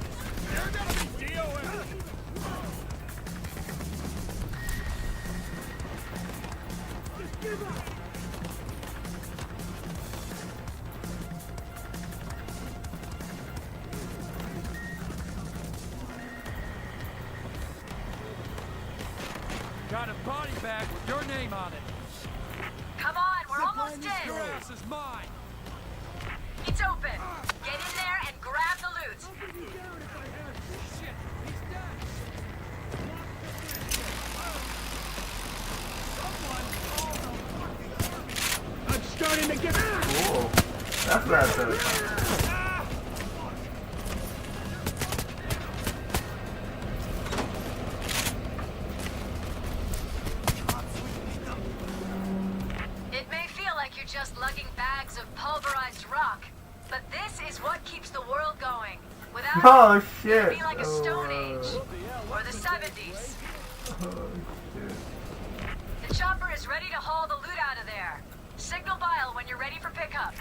Got a body bag with your name on it. Come on, we're almost in. Your ass is mine. It's open. Get in there and grab the loot. I'm starting to get. Cool. That's what I said. It may feel like you're just lugging bags of pulverized rock, but this is what keeps the world going. Without Oh, it, shit. it'd be like a Stone Age or the 70s. The chopper is ready to haul the loot out of there. Signal Bile when you're ready for pickup.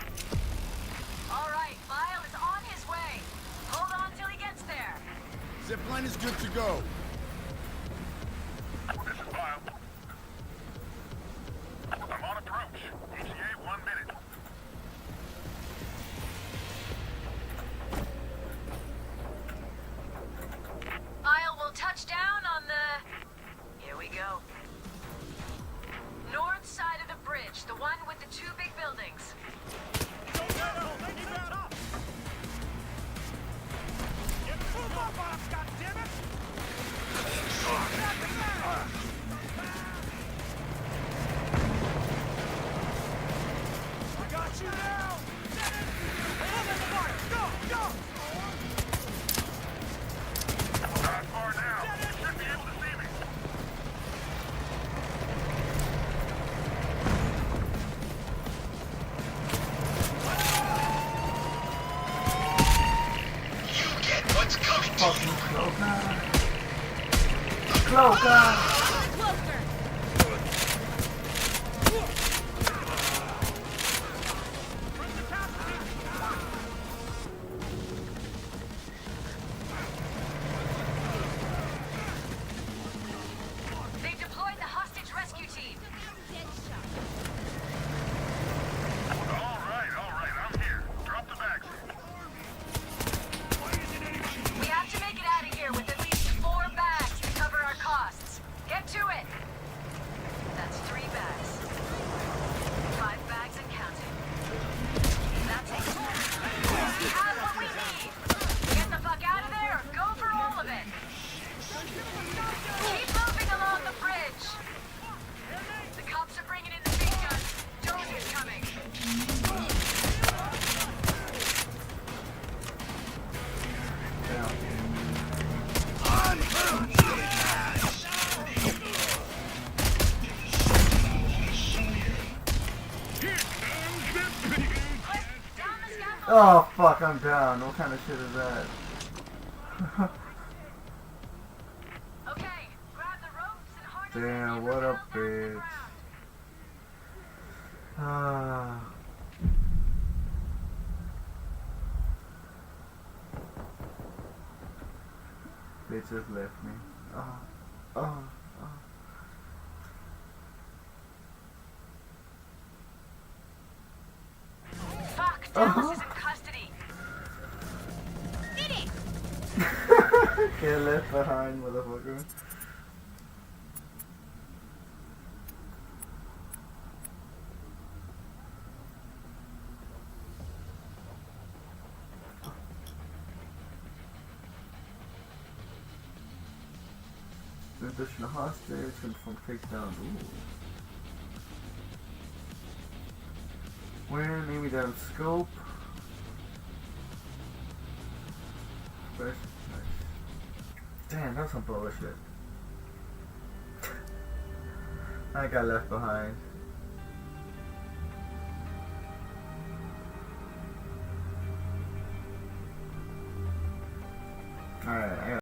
All right, Bile is on his way. Hold on till he gets there. Zipline is good to go. This is Bile. I'm on approach. ETA 1 minute. Bile will touch down on the... Here we go. North side of the bridge, the one with the 2 big buildings. I got you now. Go, go. Not far now. You should be able to see me. You get what's coming to you. Cloaker. They deployed the hostage rescue team. All right, I'm here. Drop the bags. We have to make it out of here with at least 4 bags to cover our costs. Get to it. That's 3 bags. 5 bags and counting. That's it. We have what we need. Get the fuck out of there or go for all of it. Keep moving along the bridge. The cops are bringing in the big guns. Dozi's coming. Oh fuck, I'm down. What kind of shit is that? Okay, grab the ropes and harness. Damn, what a bitch. Ah. Bitches left me. Oh. Fuck, Dallas is in custody. Get left behind, motherfucker. Additional hostage and from takedown. Ooh. Where? Maybe down scope. Nice. Damn, that's some bullshit. I got left behind.